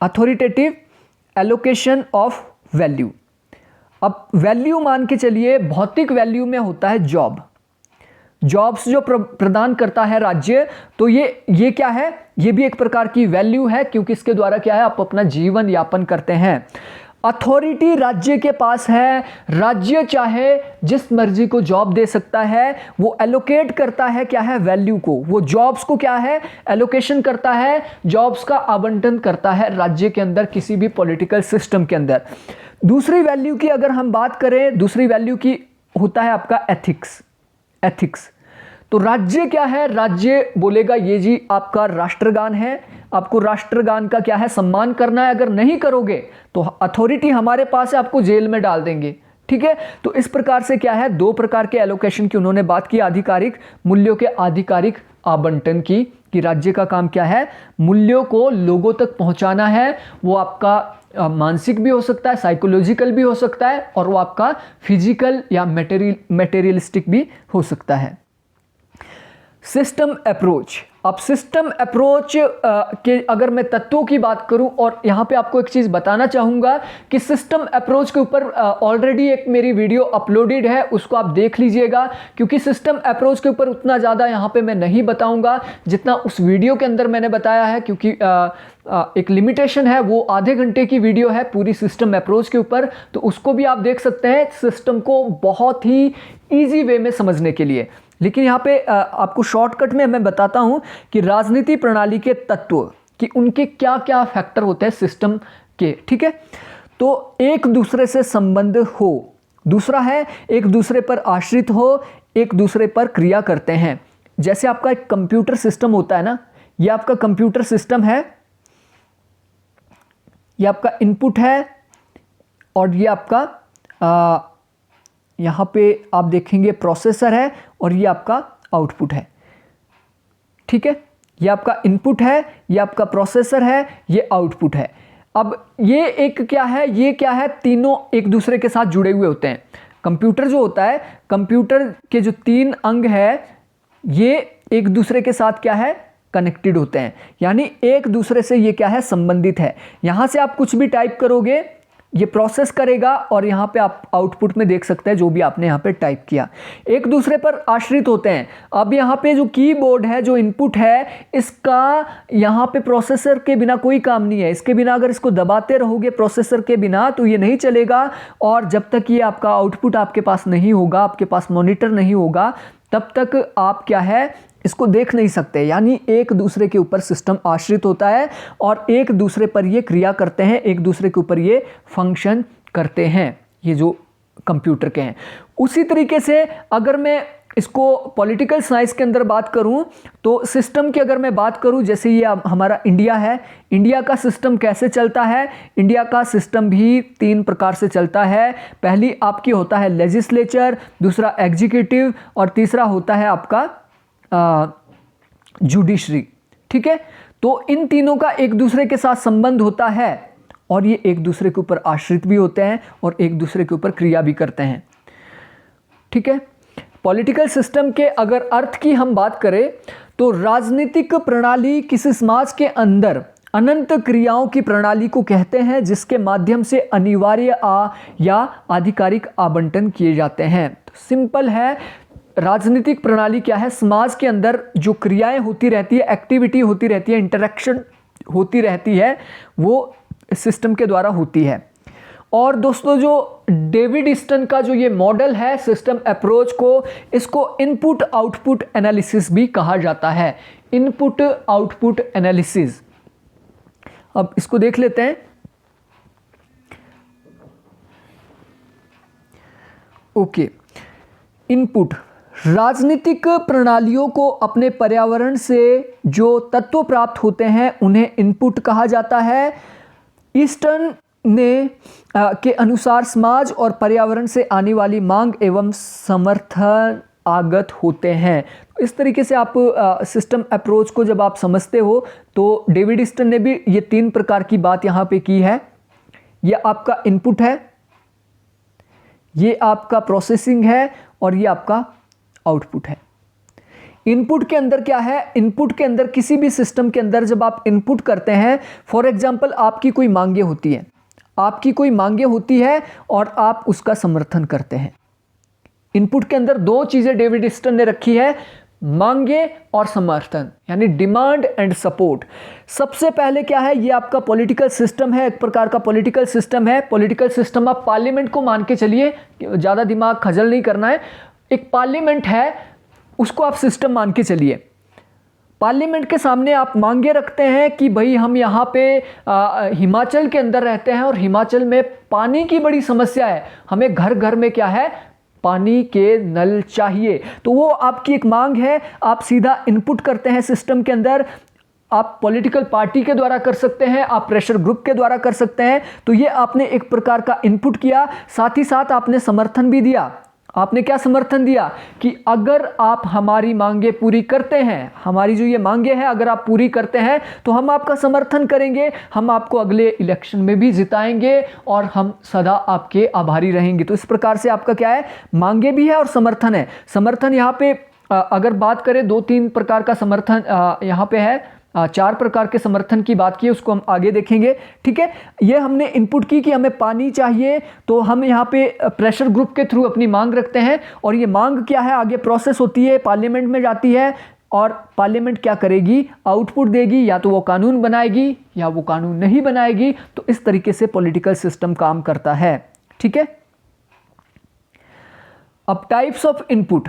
अथॉरिटेटिव एलोकेशन ऑफ वैल्यू। अब वैल्यू मान के चलिए, भौतिक वैल्यू में होता है जॉब्स जो प्रदान करता है राज्य, तो ये क्या है? ये भी एक प्रकार की वैल्यू है क्योंकि इसके द्वारा क्या है, आप अपना जीवन यापन करते हैं। अथॉरिटी राज्य के पास है, राज्य चाहे जिस मर्जी को जॉब दे सकता है, वो एलोकेट करता है क्या है, वैल्यू को, वो जॉब्स को क्या है, एलोकेशन करता है, जॉब्स का आवंटन करता है राज्य के अंदर किसी भी पॉलिटिकल सिस्टम के अंदर। दूसरी वैल्यू की अगर हम बात करें, दूसरी वैल्यू की होता है आपका एथिक्स। तो राज्य क्या है, राज्य बोलेगा ये जी आपका राष्ट्रगान है, आपको राष्ट्रगान का क्या है, सम्मान करना है, अगर नहीं करोगे तो अथॉरिटी हमारे पास है, आपको जेल में डाल देंगे। ठीक है, तो इस प्रकार से क्या है, दो प्रकार के एलोकेशन की उन्होंने बात की, आधिकारिक मूल्यों के आधिकारिक आवंटन की, कि राज्य का काम क्या है, मूल्यों को लोगों तक पहुंचाना है। वो आपका मानसिक भी हो सकता है, साइकोलॉजिकल भी हो सकता है, और वो आपका फिजिकल या मटेरियलिस्टिक भी हो सकता है। System approach. अब सिस्टम अप्रोच के अगर मैं तत्वों की बात करूं, और यहां पे आपको एक चीज बताना चाहूंगा कि सिस्टम अप्रोच के ऊपर ऑलरेडी एक मेरी वीडियो अपलोडेड है, उसको आप देख लीजिएगा, क्योंकि सिस्टम अप्रोच के ऊपर उतना ज़्यादा यहां पे मैं नहीं बताऊंगा जितना उस वीडियो के अंदर मैंने बताया है, क्योंकि एक लिमिटेशन है, वो आधे घंटे की वीडियो है पूरी सिस्टम अप्रोच के ऊपर, तो उसको भी आप देख सकते हैं सिस्टम को बहुत ही ईजी वे में समझने के लिए। लेकिन यहाँ पे आपको शॉर्टकट में मैं बताता हूँ कि राजनीति प्रणाली के तत्व कि उनके क्या क्या फैक्टर होते हैं सिस्टम के। ठीक है, तो एक दूसरे से संबंध हो, दूसरा है एक दूसरे पर आश्रित हो, एक दूसरे पर क्रिया करते हैं। जैसे आपका एक कंप्यूटर सिस्टम होता है ना, ये आपका कंप्यूटर सिस्टम है, ये आपका इनपुट है, और ये आपका यहाँ पे आप देखेंगे प्रोसेसर है, और ये आपका आउटपुट है। ठीक है, ये आपका इनपुट है, ये आपका प्रोसेसर है, ये आउटपुट है। अब ये एक क्या है, ये क्या है, तीनों एक दूसरे के साथ जुड़े हुए होते हैं। कंप्यूटर जो होता है, कंप्यूटर के जो तीन अंग है, ये एक दूसरे के साथ क्या है, कनेक्टेड होते हैं, यानी एक दूसरे से ये क्या है, संबंधित है। यहां से आप कुछ भी टाइप करोगे, ये प्रोसेस करेगा, और यहाँ पे आप आउटपुट में देख सकते हैं जो भी आपने यहाँ पे टाइप किया, एक दूसरे पर आश्रित होते हैं। अब यहाँ पे जो कीबोर्ड है, जो इनपुट है, इसका यहाँ पे प्रोसेसर के बिना कोई काम नहीं है। इसके बिना अगर इसको दबाते रहोगे प्रोसेसर के बिना तो ये नहीं चलेगा, और जब तक ये आपका आउटपुट आपके पास नहीं होगा, आपके पास मॉनिटर नहीं होगा, तब तक आप क्या है, इसको देख नहीं सकते। यानी एक दूसरे के ऊपर सिस्टम आश्रित होता है, और एक दूसरे पर ये क्रिया करते हैं, एक दूसरे के ऊपर ये फंक्शन करते हैं, ये जो कंप्यूटर के हैं। उसी तरीके से अगर मैं इसको पॉलिटिकल साइंस के अंदर बात करूं, तो सिस्टम की अगर मैं बात करूं, जैसे ये हमारा इंडिया है, इंडिया का सिस्टम कैसे चलता है, इंडिया का सिस्टम भी तीन प्रकार से चलता है। पहली आपकी होता है लेजिस्लेचर, दूसरा एग्जीक्यूटिव, और तीसरा होता है आपका जुडिशरी। ठीक है, तो इन तीनों का एक दूसरे के साथ संबंध होता है, और ये एक दूसरे के ऊपर आश्रित भी होते हैं, और एक दूसरे के ऊपर क्रिया भी करते हैं। ठीक है, पॉलिटिकल सिस्टम के अगर अर्थ की हम बात करें, तो राजनीतिक प्रणाली किसी समाज के अंदर अनंत क्रियाओं की प्रणाली को कहते हैं, जिसके माध्यम से अनिवार्य या आधिकारिक आवंटन किए जाते हैं। तो सिंपल है, राजनीतिक प्रणाली क्या है, समाज के अंदर जो क्रियाएं होती रहती है, एक्टिविटी होती रहती है, इंटरेक्शन होती रहती है, वो सिस्टम के द्वारा होती है। और दोस्तों, जो डेविड ईस्टन का जो ये मॉडल है सिस्टम अप्रोच को, इसको इनपुट आउटपुट एनालिसिस भी कहा जाता है। इनपुट आउटपुट एनालिसिस, अब इसको देख लेते हैं। ओके, इनपुट, राजनीतिक प्रणालियों को अपने पर्यावरण से जो तत्व प्राप्त होते हैं उन्हें इनपुट कहा जाता है। ईस्टन ने के अनुसार समाज और पर्यावरण से आने वाली मांग एवं समर्थन आगत होते हैं। इस तरीके से आप सिस्टम अप्रोच को जब आप समझते हो, तो डेविड ईस्टन ने भी ये तीन प्रकार की बात यहाँ पे की है। ये आपका इनपुट है, ये आपका प्रोसेसिंग है, और ये आपका आउटपुट है। इनपुट के अंदर क्या है, इनपुट के अंदर किसी भी सिस्टम के अंदर जब आप इनपुट करते हैं, फॉर एग्जांपल आपकी कोई मांगे होती है, आपकी कोई मांगे होती है और आप उसका समर्थन करते हैं। इनपुट के अंदर दो चीजें डेविड ईस्टन ने रखी है, मांगे और समर्थन, यानी डिमांड एंड सपोर्ट। सबसे पहले क्या है, ये आपका पॉलिटिकल सिस्टम है, एक प्रकार का पॉलिटिकल सिस्टम है। पॉलिटिकल सिस्टम आप पार्लियामेंट को मान के चलिए, ज़्यादा दिमाग खजल नहीं करना है। एक पार्लियामेंट है, उसको आप सिस्टम मान के चलिए। पार्लियामेंट के सामने आप मांगे रखते हैं कि भाई हम यहाँ पे हिमाचल के अंदर रहते हैं और हिमाचल में पानी की बड़ी समस्या है, हमें घर घर में क्या है, पानी के नल चाहिए। तो वो आपकी एक मांग है, आप सीधा इनपुट करते हैं सिस्टम के अंदर। आप पॉलिटिकल पार्टी के द्वारा कर सकते हैं, आप प्रेशर ग्रुप के द्वारा कर सकते हैं। तो ये आपने एक प्रकार का इनपुट किया, साथ ही साथ आपने समर्थन भी दिया। आपने क्या समर्थन दिया कि अगर आप हमारी मांगे पूरी करते हैं, हमारी जो ये मांगे हैं अगर आप पूरी करते हैं तो हम आपका समर्थन करेंगे, हम आपको अगले इलेक्शन में भी जिताएंगे और हम सदा आपके आभारी रहेंगे। तो इस प्रकार से आपका क्या है, मांगे भी है और समर्थन है। समर्थन यहाँ पे अगर बात करें 2-3 प्रकार का समर्थन यहाँ पे है, 4 प्रकार के समर्थन की बात की, उसको हम आगे देखेंगे। ठीक है, ये हमने इनपुट की कि हमें पानी चाहिए, तो हम यहाँ पे प्रेशर ग्रुप के थ्रू अपनी मांग रखते हैं और ये मांग क्या है, आगे प्रोसेस होती है, पार्लियामेंट में जाती है और पार्लियामेंट क्या करेगी, आउटपुट देगी, या तो वो कानून बनाएगी या वो कानून नहीं बनाएगी। तो इस तरीके से पॉलिटिकल सिस्टम काम करता है। ठीक है, अब टाइप्स ऑफ इनपुट।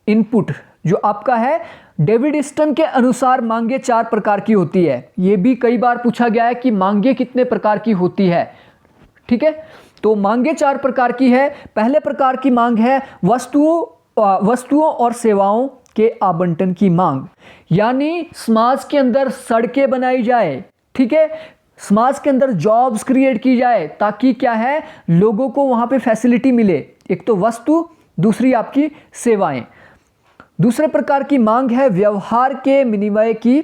इनपुट जो आपका है, डेविड स्टन के अनुसार मांगे 4 प्रकार की होती है। ये भी कई बार पूछा गया है कि मांगे कितने प्रकार की होती है। ठीक है, तो मांगे 4 प्रकार की है। पहले प्रकार की मांग है वस्तुओं और सेवाओं के आवंटन की मांग, यानी समाज के अंदर सड़कें बनाई जाए। ठीक है, समाज के अंदर जॉब्स क्रिएट की जाए ताकि क्या है, लोगों को वहां पे फैसिलिटी मिले। एक तो वस्तु, दूसरी आपकी सेवाएं। दूसरे प्रकार की मांग है व्यवहार के विनिमय की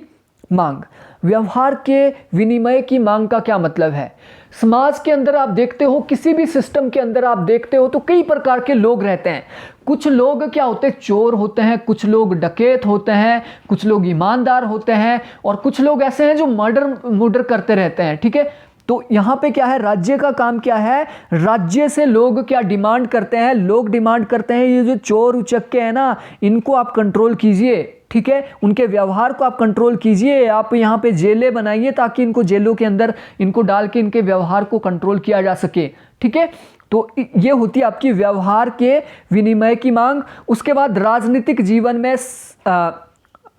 मांग। व्यवहार के विनिमय की मांग का क्या मतलब है, समाज के अंदर आप देखते हो, किसी भी सिस्टम के अंदर आप देखते हो तो कई प्रकार के लोग रहते हैं। कुछ लोग क्या होते हैं, चोर होते हैं, कुछ लोग डकैत होते हैं, कुछ लोग ईमानदार होते हैं और कुछ लोग ऐसे हैं जो मर्डर करते रहते हैं। ठीक है, तो यहाँ पे क्या है, राज्य का काम क्या है, राज्य से लोग क्या डिमांड करते हैं, लोग डिमांड करते हैं ये जो चोर उचक्के हैं ना, इनको आप कंट्रोल कीजिए। ठीक है, उनके व्यवहार को आप कंट्रोल कीजिए, आप यहाँ पे जेलें बनाइए ताकि इनको जेलों के अंदर इनको डाल के इनके व्यवहार को कंट्रोल किया जा सके। ठीक है, तो ये होती है आपकी व्यवहार के विनिमय की मांग। उसके बाद राजनीतिक जीवन में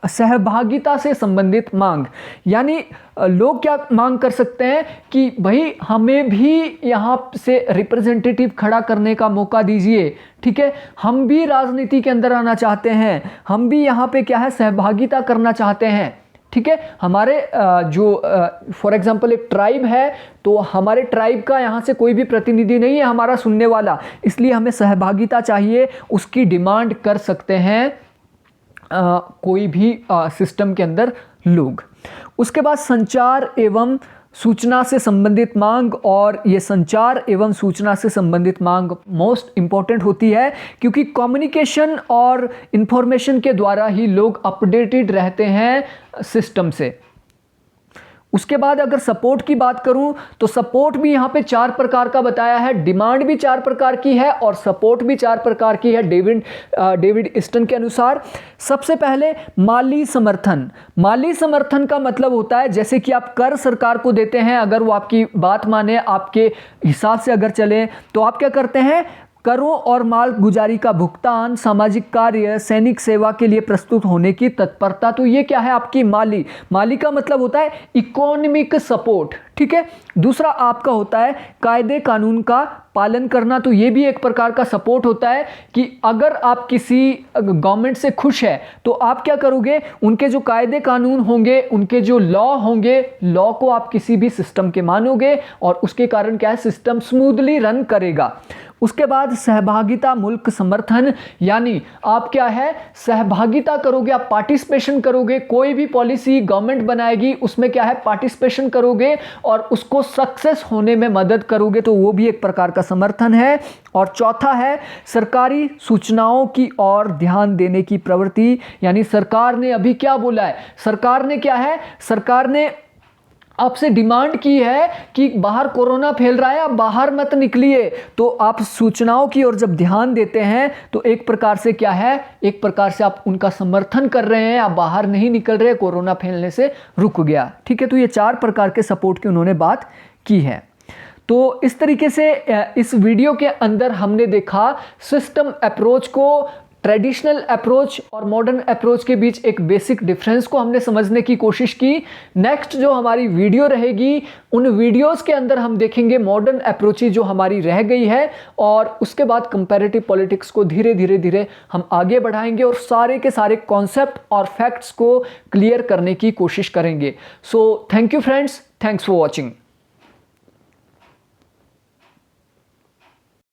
सहभागिता से संबंधित मांग, यानी लोग क्या मांग कर सकते हैं कि भाई हमें भी यहाँ से रिप्रेजेंटेटिव खड़ा करने का मौका दीजिए। ठीक है, हम भी राजनीति के अंदर आना चाहते हैं, हम भी यहाँ पे क्या है, सहभागिता करना चाहते हैं। ठीक है, हमारे जो फॉर एग्जांपल एक ट्राइब है, तो हमारे ट्राइब का यहाँ से कोई भी प्रतिनिधि नहीं है हमारा सुनने वाला, इसलिए हमें सहभागिता चाहिए, उसकी डिमांड कर सकते हैं कोई भी सिस्टम के अंदर लोग। उसके बाद संचार एवं सूचना से संबंधित मांग, और ये संचार एवं सूचना से संबंधित मांग मोस्ट इंपॉर्टेंट होती है क्योंकि कम्युनिकेशन और इंफॉर्मेशन के द्वारा ही लोग अपडेटेड रहते हैं सिस्टम से। उसके बाद अगर सपोर्ट की बात करूं तो सपोर्ट भी यहाँ पे 4 प्रकार का बताया है, डिमांड भी 4 प्रकार की है और सपोर्ट भी 4 प्रकार की है डेविड स्टन के अनुसार। सबसे पहले माली समर्थन। माली समर्थन का मतलब होता है जैसे कि आप कर सरकार को देते हैं, अगर वो आपकी बात माने, आपके हिसाब से अगर चले, तो आप क्या करते हैं, करों और माल गुजारी का भुगतान, सामाजिक कार्य, सैनिक सेवा के लिए प्रस्तुत होने की तत्परता। तो ये क्या है आपकी माली। माली का मतलब होता है इकोनॉमिक सपोर्ट। ठीक है, दूसरा आपका होता है कायदे कानून का पालन करना, तो ये भी एक प्रकार का सपोर्ट होता है कि अगर आप किसी गवर्नमेंट से खुश है तो आप क्या करोगे, उनके जो कायदे कानून होंगे, उनके जो लॉ होंगे, लॉ को आप किसी भी सिस्टम के मानोगे और उसके कारण क्या है, सिस्टम स्मूथली रन करेगा। उसके बाद सहभागिता मुल्क समर्थन, यानी आप क्या है, सहभागिता करोगे, आप पार्टिसिपेशन करोगे, कोई भी पॉलिसी गवर्नमेंट बनाएगी उसमें क्या है, पार्टिसिपेशन करोगे और उसको सक्सेस होने में मदद करोगे, तो वो भी एक प्रकार का समर्थन है। और चौथा है सरकारी सूचनाओं की ओर ध्यान देने की प्रवृत्ति, यानी सरकार ने अभी क्या बोला है, सरकार ने क्या है, सरकार ने आपसे डिमांड की है कि बाहर कोरोना फैल रहा है, आप बाहर मत निकलिए, तो आप सूचनाओं की ओर जब ध्यान देते हैं तो एक प्रकार से क्या है, एक प्रकार से आप उनका समर्थन कर रहे हैं, आप बाहर नहीं निकल रहे, कोरोना फैलने से रुक गया। ठीक है, तो ये 4 प्रकार के सपोर्ट की उन्होंने बात की है। तो इस तरीके से इस वीडियो के अंदर हमने देखा सिस्टम अप्रोच को, ट्रेडिशनल अप्रोच और मॉडर्न अप्रोच के बीच एक बेसिक डिफरेंस को हमने समझने की कोशिश की। नेक्स्ट जो हमारी वीडियो रहेगी, उन वीडियोस के अंदर हम देखेंगे मॉडर्न अप्रोच जो हमारी रह गई है, और उसके बाद कंपैरेटिव पॉलिटिक्स को धीरे धीरे हम आगे बढ़ाएंगे और सारे के सारे कॉन्सेप्ट और फैक्ट्स को क्लियर करने की कोशिश करेंगे। So thank you friends, thanks for watching.